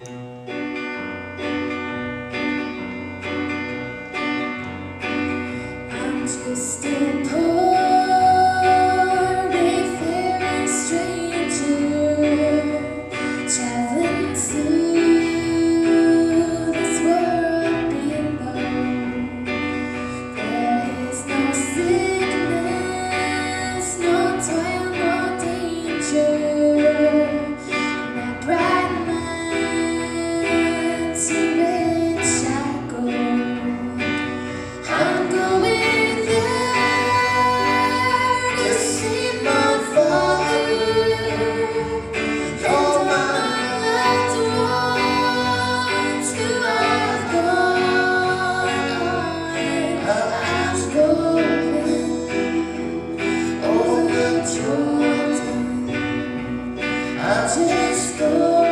I'm just a poor wayfaring stranger, traveling through this world below. There is no sickness, no toil, no danger. My bright light to which I go. I'm going there to see my Father. All my loved ones who have gone, I'm going over Jordan. I'm just going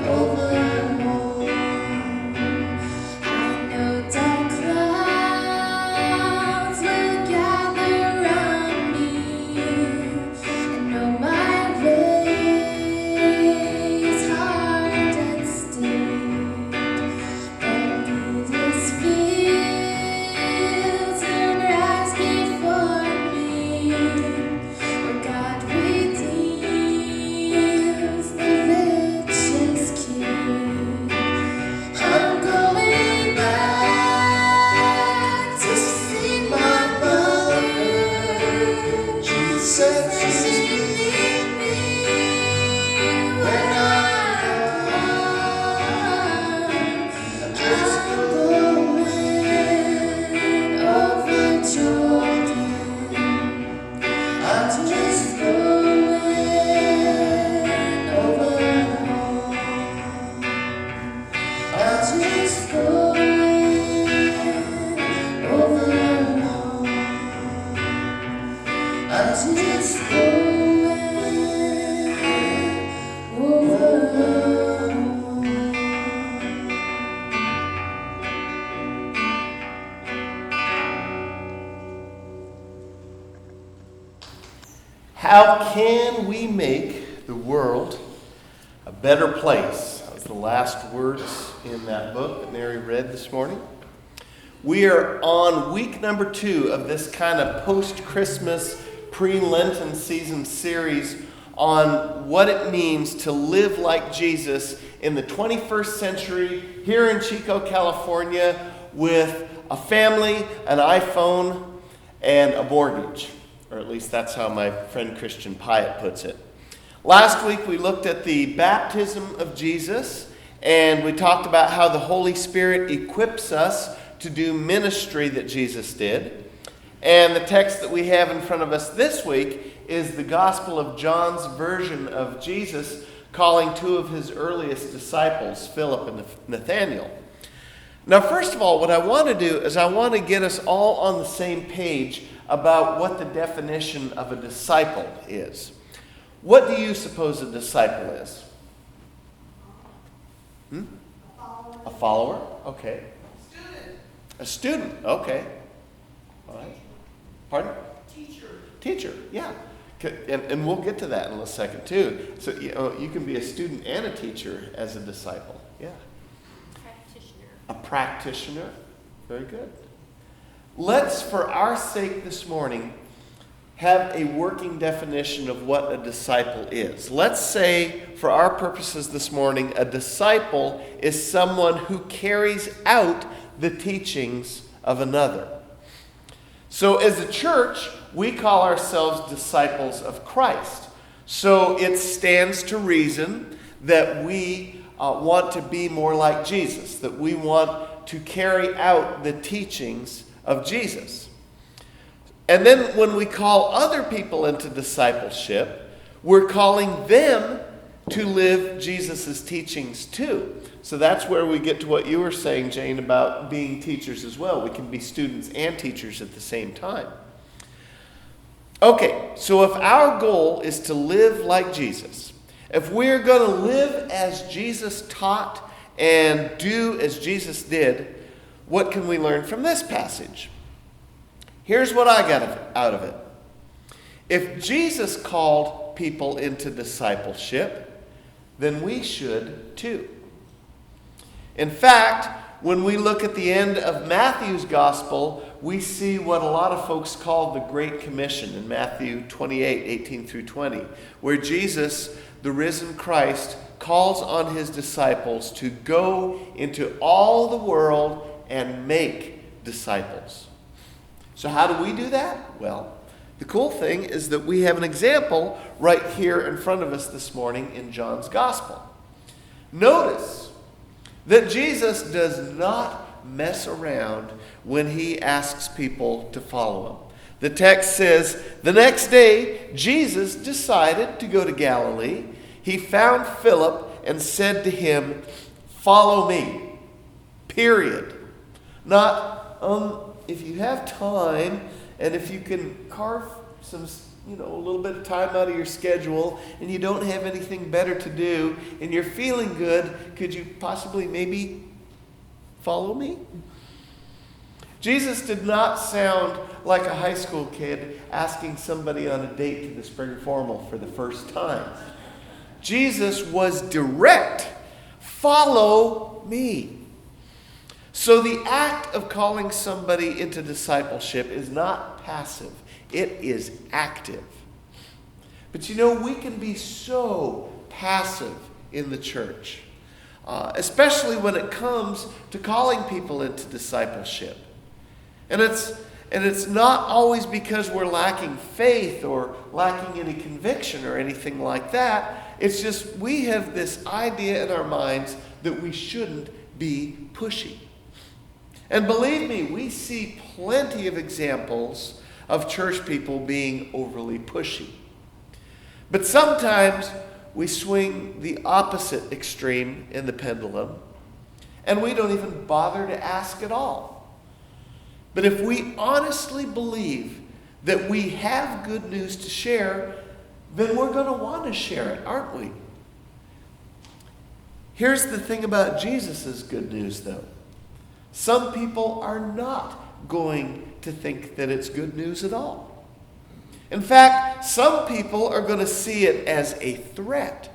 over home. I know dark clouds will gather around me. I know my way is hard and steep, but these fields and rise before me, where God redeems the righteous King. I'm going back to see my mother. Jesus is meet me when I'm just going over Jordan. I'm just going over home. I'm just going over home. I'm just going over home. How can we make the world a better place? That was the last words in that book that Mary read this morning. We are on week number 2 of this kind of post-Christmas, pre-Lenten season series on what it means to live like Jesus in the 21st century here in Chico, California, with a family, an iPhone, and a mortgage. Or at least that's how my friend Christian Pyatt puts it. Last week we looked at the baptism of Jesus, and we talked about how the Holy Spirit equips us to do ministry that Jesus did. And the text that we have in front of us this week is the Gospel of John's version of Jesus calling 2 of his earliest disciples, Philip and Nathanael. Now, first of all, what I want to do is I want to get us all on the same page about what the definition of a disciple is. What do you suppose a disciple is? A follower? Okay. A student. Okay. All right. Pardon? Teacher, yeah. And we'll get to that in a second too. So you can be a student and a teacher as a disciple. Yeah. A practitioner. Very good. Let's, for our sake this morning, have a working definition of what a disciple is. Let's say, for our purposes this morning, a disciple is someone who carries out the teachings of another. So as a church, we call ourselves disciples of Christ. So it stands to reason that we want to be more like Jesus, that we want to carry out the teachings of Jesus. And then when we call other people into discipleship, we're calling them to live Jesus' teachings too. So that's where we get to what you were saying, Jane, about being teachers as well. We can be students and teachers at the same time. Okay, so if our goal is to live like Jesus, if we're going to live as Jesus taught and do as Jesus did, what can we learn from this passage? Here's what I got out of it. If Jesus called people into discipleship, then we should too. In fact, when we look at the end of Matthew's gospel, we see what a lot of folks call the Great Commission in Matthew 28, 18 through 20, where Jesus, the risen Christ, calls on his disciples to go into all the world and make disciples. So how do we do that? Well, the cool thing is that we have an example right here in front of us this morning in John's gospel. Notice that Jesus does not mess around when he asks people to follow him. The text says, the next day, Jesus decided to go to Galilee. He found Philip and said to him, "Follow me." Period. Not, if you have time and if you can carve some, a little bit of time out of your schedule and you don't have anything better to do and you're feeling good, could you possibly maybe follow me? Jesus did not sound like a high school kid asking somebody on a date to the spring formal for the first time. Jesus was direct. Follow me. So the act of calling somebody into discipleship is not passive. It is active. But we can be so passive in the church, especially when it comes to calling people into discipleship. And it's not always because we're lacking faith or lacking any conviction or anything like that. It's just we have this idea in our minds that we shouldn't be pushy. And believe me, we see plenty of examples of church people being overly pushy. But sometimes we swing the opposite extreme in the pendulum, and we don't even bother to ask at all. But if we honestly believe that we have good news to share, then we're going to want to share it, aren't we? Here's the thing about Jesus' good news, though. Some people are not going to think that it's good news at all. In fact, some people are going to see it as a threat.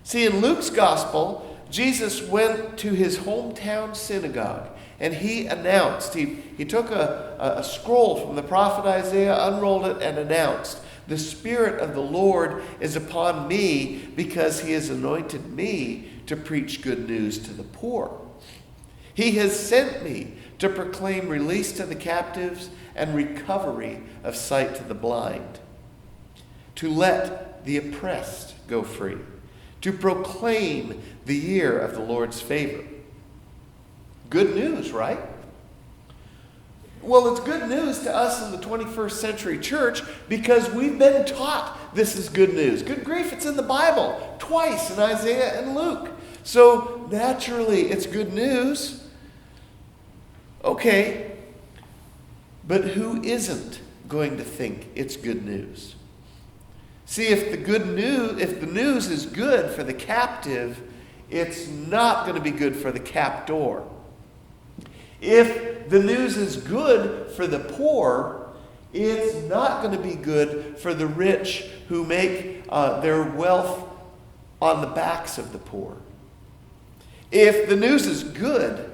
See, in Luke's gospel, Jesus went to his hometown synagogue and he announced, he took a scroll from the prophet Isaiah, unrolled it, and announced, "The Spirit of the Lord is upon me because he has anointed me to preach good news to the poor. He has sent me to proclaim release to the captives and recovery of sight to the blind, to let the oppressed go free, to proclaim the year of the Lord's favor." Good news, right? Well, it's good news to us in the 21st century church because we've been taught this is good news. Good grief, it's in the Bible twice in Isaiah and Luke. So naturally, it's good news. Okay, but who isn't going to think it's good news? See, if the news is good for the captive, it's not going to be good for the captor. If the news is good for the poor, it's not going to be good for the rich who make their wealth on the backs of the poor. If the news is good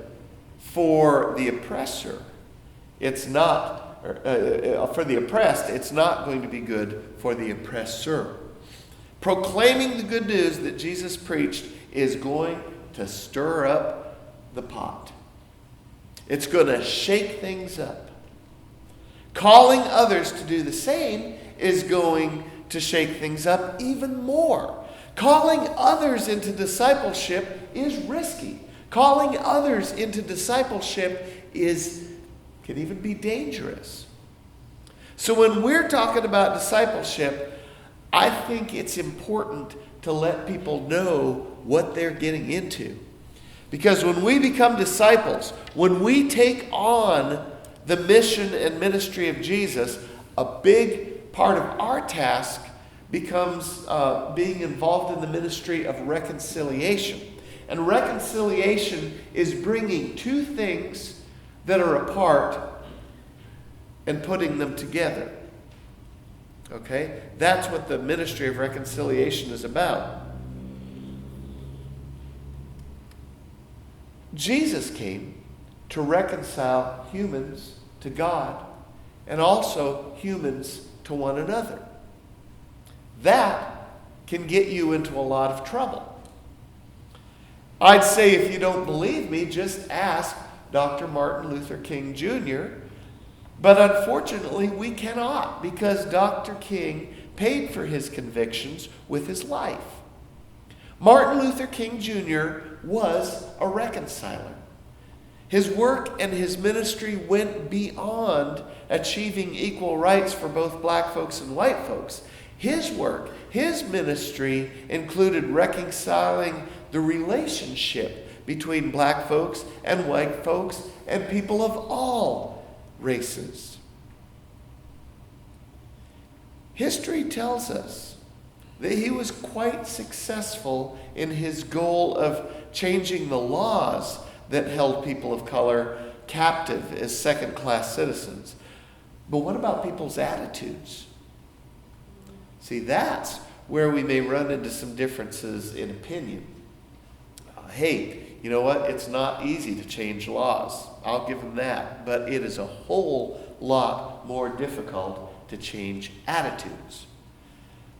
for the oppressor, it's not, for the oppressed, it's not going to be good for the oppressor. Proclaiming the good news that Jesus preached is going to stir up the pot. It's going to shake things up. Calling others to do the same is going to shake things up even more. Calling others into discipleship is risky. Calling others into discipleship can even be dangerous. So when we're talking about discipleship, I think it's important to let people know what they're getting into. Because when we become disciples, when we take on the mission and ministry of Jesus, a big part of our task becomes being involved in the ministry of reconciliation. And reconciliation is bringing two things that are apart and putting them together. Okay? That's what the ministry of reconciliation is about. Jesus came to reconcile humans to God and also humans to one another. That can get you into a lot of trouble. I'd say if you don't believe me, just ask Dr. Martin Luther King Jr. But unfortunately, we cannot, because Dr. King paid for his convictions with his life. Martin Luther King Jr. was a reconciler. His work and his ministry went beyond achieving equal rights for both black folks and white folks. His work, his ministry included reconciling the relationship between black folks and white folks and people of all races. History tells us that he was quite successful in his goal of changing the laws that held people of color captive as second-class citizens. But what about people's attitudes? See, that's where we may run into some differences in opinion. Hey, you know what? It's not easy to change laws. I'll give them that. But it is a whole lot more difficult to change attitudes.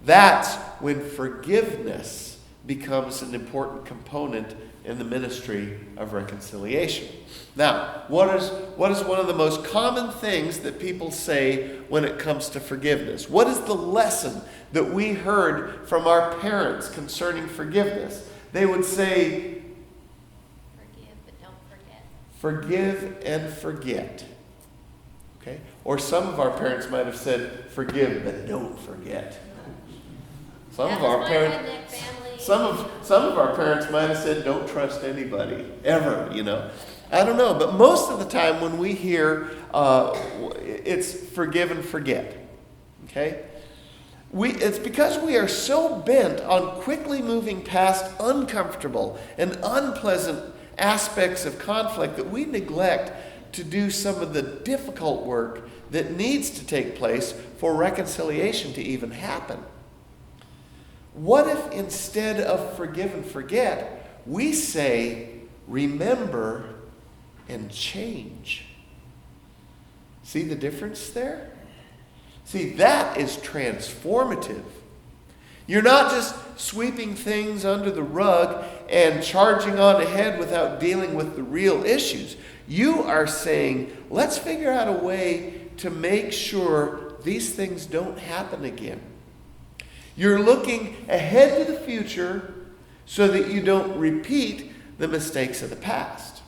That's when forgiveness becomes an important component in the ministry of reconciliation. Now, what is one of the most common things that people say when it comes to forgiveness? What is the lesson that we heard from our parents concerning forgiveness? They would say, Forgive, but don't forget. Forgive and forget. Okay? Or some of our parents might have said, forgive, but don't forget. Some of our parents might have said, don't trust anybody, ever, I don't know, but most of the time when we hear it's forgive and forget, okay? It's because we are so bent on quickly moving past uncomfortable and unpleasant aspects of conflict that we neglect to do some of the difficult work that needs to take place for reconciliation to even happen. What if instead of forgive and forget, we say remember and change? See the difference there? See, that is transformative. You're not just sweeping things under the rug and charging on ahead without dealing with the real issues. You are saying, let's figure out a way to make sure these things don't happen again. You're looking ahead to the future so that you don't repeat the mistakes of the past.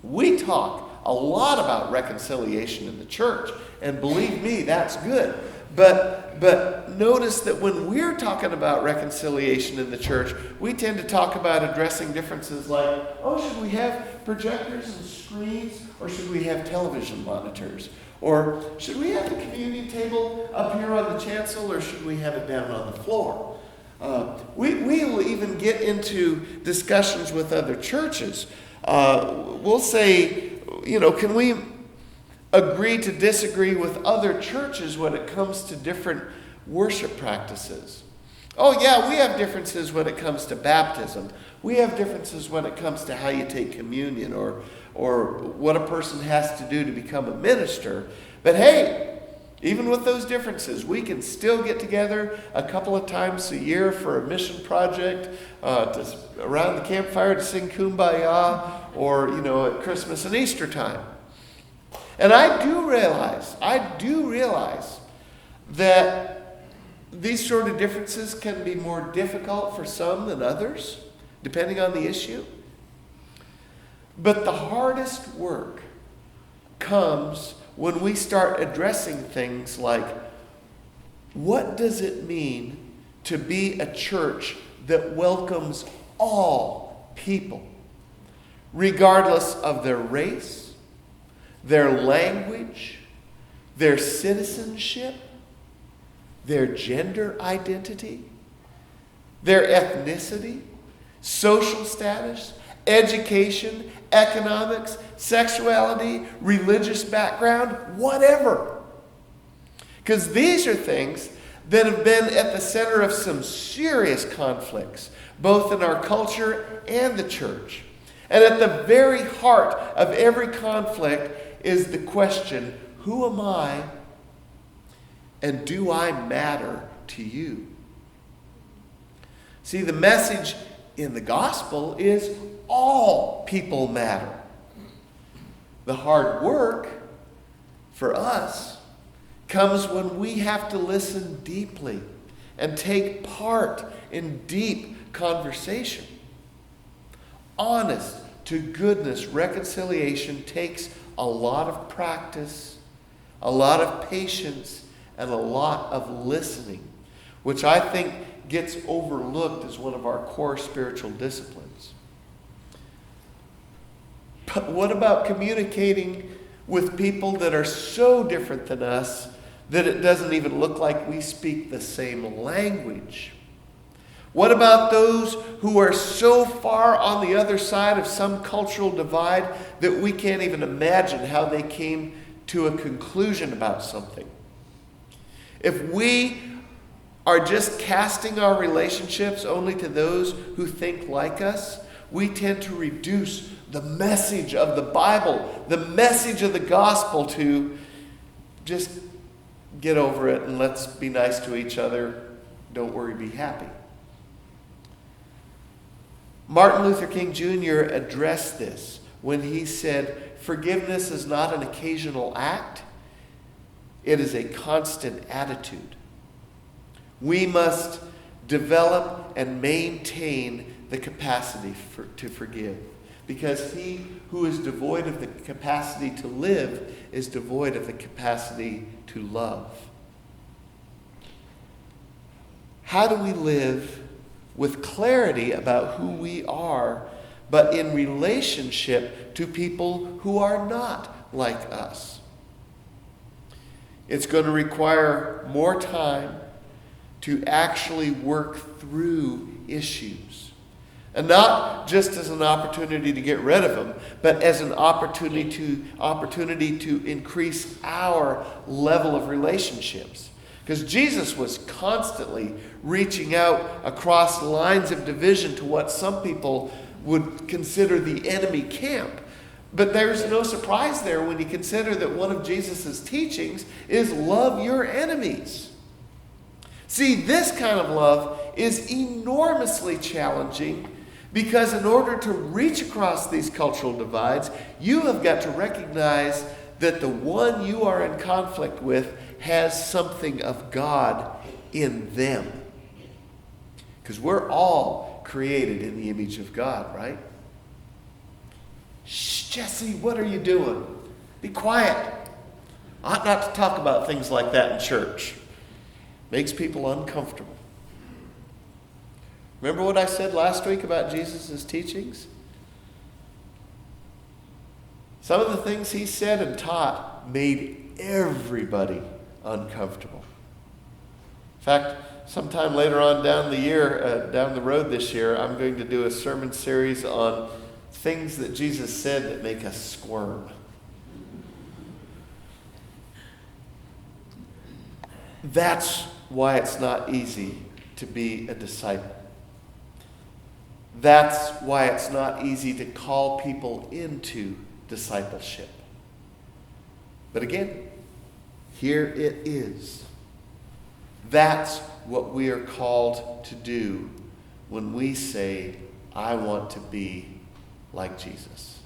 We talk a lot about reconciliation in the church, and believe me, that's good. But notice that when we're talking about reconciliation in the church, we tend to talk about addressing differences like, should we have projectors and screens, or should we have television monitors? Or should we have the communion table up here on the chancel, or should we have it down on the floor? We'll even get into discussions with other churches. We'll say, can we agree to disagree with other churches when it comes to different worship practices? Oh yeah, we have differences when it comes to baptism. We have differences when it comes to how you take communion or what a person has to do to become a minister. But hey, even with those differences, we can still get together a couple of times a year for a mission project, around the campfire to sing Kumbaya, or at Christmas and Easter time. And I do realize that these sort of differences can be more difficult for some than others, depending on the issue. But the hardest work comes when we start addressing things like, what does it mean to be a church that welcomes all people, regardless of their race, their language, their citizenship, their gender identity, their ethnicity, social status, education, economics, sexuality, religious background, whatever. Because these are things that have been at the center of some serious conflicts, both in our culture and the church. And at the very heart of every conflict is the question, who am I and do I matter to you? See, the message in the gospel is all people matter. The hard work for us comes when we have to listen deeply and take part in deep conversation. Honest to goodness reconciliation takes a lot of practice, a lot of patience, and a lot of listening, which I think gets overlooked as one of our core spiritual disciplines. But what about communicating with people that are so different than us that it doesn't even look like we speak the same language? What about those who are so far on the other side of some cultural divide that we can't even imagine how they came to a conclusion about something? If we are just casting our relationships only to those who think like us, we tend to reduce the message of the Bible, the message of the gospel, to just get over it and let's be nice to each other. Don't worry, be happy. Martin Luther King Jr. addressed this when he said, "Forgiveness is not an occasional act. It is a constant attitude." We must develop and maintain the capacity to forgive, because he who is devoid of the capacity to live is devoid of the capacity to love. How do we live with clarity about who we are, but in relationship to people who are not like us? It's going to require more time to actually work through issues. And not just as an opportunity to get rid of them, but as an opportunity to increase our level of relationships. Because Jesus was constantly reaching out across lines of division to what some people would consider the enemy camp. But there's no surprise there when you consider that one of Jesus' teachings is love your enemies. See, this kind of love is enormously challenging, because in order to reach across these cultural divides, you have got to recognize that the one you are in conflict with has something of God in them. Because we're all created in the image of God, right? Shh, Jesse, what are you doing? Be quiet. Ought not to talk about things like that in church. Makes people uncomfortable. Remember what I said last week about Jesus' teachings? Some of the things he said and taught made everybody uncomfortable. In fact, sometime later on down the road this year, I'm going to do a sermon series on things that Jesus said that make us squirm. That's why it's not easy to be a disciple. That's why it's not easy to call people into discipleship. But again, here it is. That's what we are called to do when we say, I want to be like Jesus.